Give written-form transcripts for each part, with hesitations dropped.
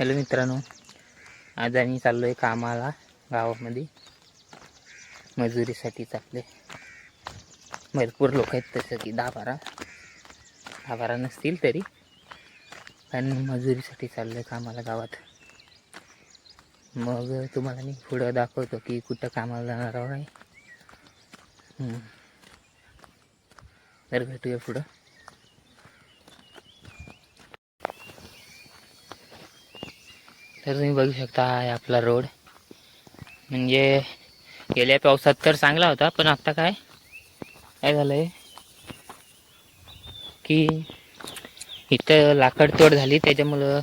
Hello मित्रांनो, आज आम्ही चाललो आहे कामाला गावामध्ये. मजुरीसाठी चालले. भरपूर लोक आहेत, तसं की 10-12 नसतील तरी, पण मजुरीसाठी चाललो आहे कामाला गावात. मग तुम्हाला मी पुढं दाखवतो की कुठं कामाला जाणार आहे. तर भेटूया पुढं. तर तुम्ही बघू शकता आहे आपला रोड. म्हणजे गेल्या पावसात तर चांगला होता, पण आता काय झालं आहे की इथं लाकड तोड झाली, त्याच्यामुळं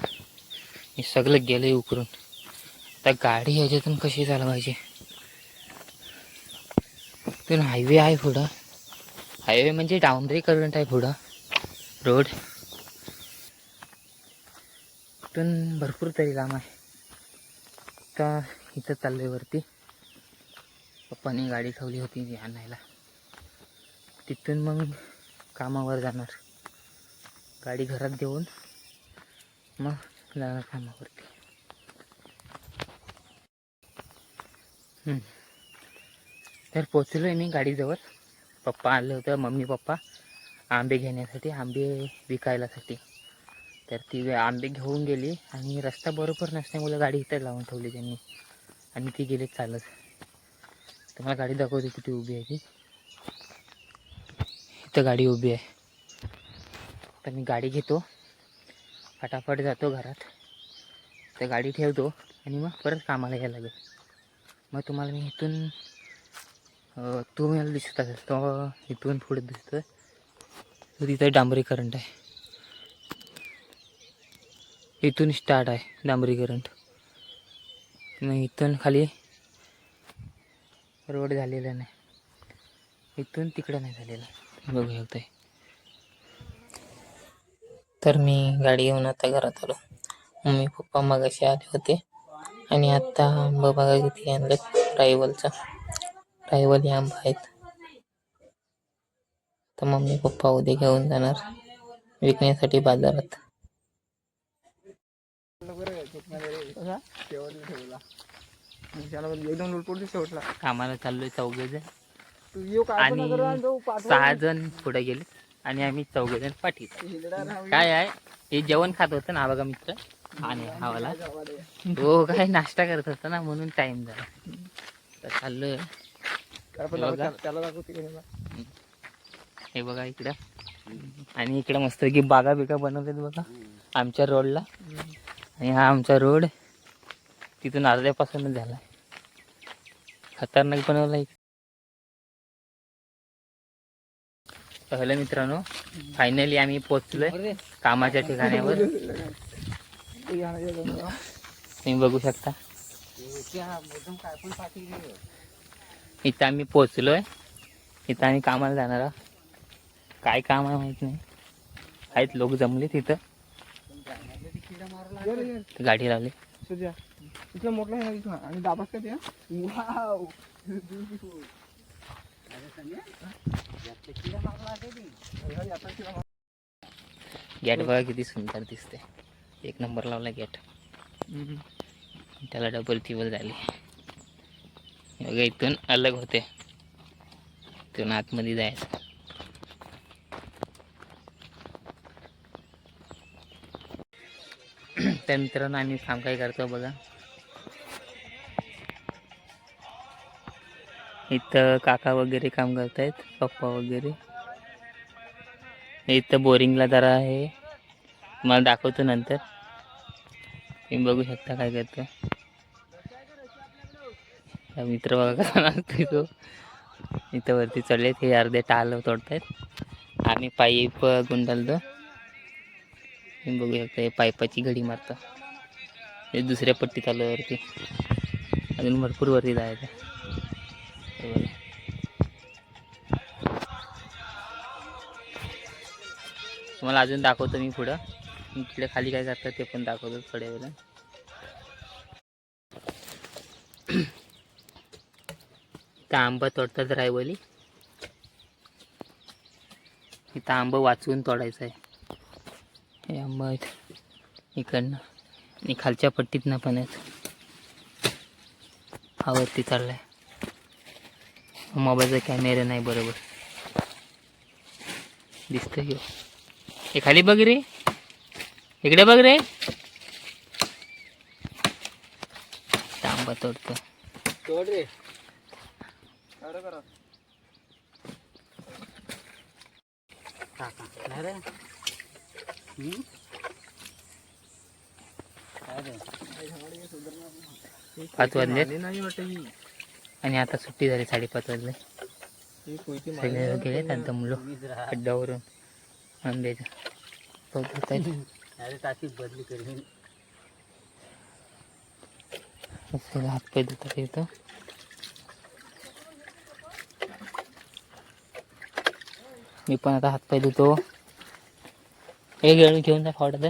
हे सगळं गेलं उकरून. आता गाडी ह्याच्यातून कशी चालवायची. पण हायवे आहे पुढं. हायवे म्हणजे डांबरीकरण आहे पुढं रोड. इथून भरपूर तरी लांब आहे. आता इथं चाललोय वरती. पप्पाने गाडी ठेवली होती ती आणायला. तिथून मग कामावर जाणार. गाडी घरात देऊन मग जाणार कामावरती. तर पोचलो आहे मी गाडीजवळ. पप्पा आले होते, मम्मी पप्पा आंबे घेण्यासाठी, आंबे विकायलासाठी. तर ती आंबे घेऊन गेली आणि रस्ता बरोबर नसल्यामुळे गाडी इथं लावून ठेवली त्यांनी आणि ती गेली चालत. तुम्हाला गाडी दाखवते कुठे उभी आहे ती. इथं गाडी उभी आहे. तर मी गाडी घेतो, फटाफट जातो घरात, तर गाडी ठेवतो आणि मग परत कामाला यायला लागेल. मग तुम्हाला मी इथून तुम्हाला दिसत असेल तो इथून पुढे दिसतोय, तर तिथं डांबरीकरण आहे. इथून स्टार्ट आहे डांबरीकरण. मग इथून खाली रोड झालेला नाही, इथून तिकडं नाही झालेलं. बघू शकताय. तर मी गाडी घेऊन आता घरात आलो. मम्मी पप्पा मगाशी आले होते आणि आता आंबा बघा किती आणले. रायवली आंबा आहेत. तर मम्मी पप्पा उद्या घेऊन जाणार विकण्यासाठी बाजारात. कामाला चाललोय 4 जण आणि 6 जण पुढे गेले आणि आम्ही 4 जण पाठी. काय आहे हे जेवण खात होतं ना बघा मित्र. आणि हवाला तो काय नाश्ता करत होता ना, म्हणून टाइम झाला. तर चाललोय. हे बघा इकडं, आणि इकडं मस्त की बागा बिगा बनवतात बघा आमच्या रोडला. आणि हा आमचा रोड तिथून अर्ध्यापासूनच झाला. खतरनाक बनवला. हॅलो मित्रांनो, फायनली आम्ही पोचलोय कामाच्या ठिकाणावर. तुम्ही बघू शकता इथं आम्ही पोचलोय. इथं आम्ही कामाला जाणार आहोत. काय काम आहे माहित नाही. आहेत लोक जमले तिथं, गाडी लावली. गेट बघा किती सुंदर दिसते. 1 नंबर लावला गेट. त्याला डबल टिबल झाली. बघा इथून अलग होते, इथून आतमध्ये जायचं. त्या मित्रांनो आम्ही काम काय करतो बघा. इथं काका वगैरे काम करतायत, पप्पा वगैरे. इथं बोरिंगला जरा आहे, मला दाखवतो नंतर. तुम्ही बघू शकता काय करतो मित्र बघा कसा नाचतोय तो. इथं वरती चढलेत, हे अर्धे टाल तोडतायत. आम्ही पाईप गुंडालतो. तुम्ही बघू शकता हे पाईपाची घडी मारतो. हे दुसऱ्या पट्टीत आलं वरती, अजून भरपूर वरती जायचं. तुम्हाला अजून दाखवतो मी पुढं. इकडे खाली काय करतात ते पण दाखवतो थोड्या वेळेला. इथं आंबा तोडतात रायवली. इथं आंबा वाचवून तोडायचं आहे. हे आंबा इकडनं आणि खालच्या पट्टीतनं पण आहेत. हा वरती चाललाय. मोबाईलचा कॅमेरा नाही बरोबर दिसतंय की. हे खाली बघ रे, इकडे बघ रे. तांबा तोडतो. तोड रे. नाही रे. 5 वाजले नाही वाटत ही. आणि आता सुट्टी झाली. 5:30 वाजले. सगळे गेले आता मुलं खड्ड्यावरून आंब्याच्या पाऊस आहेत. अरे टाकी बदली करेन. हातपाय धुतात येतं. मी पण आता हातपाय धुतो. एक वेळ घेऊन जा फावडा तर.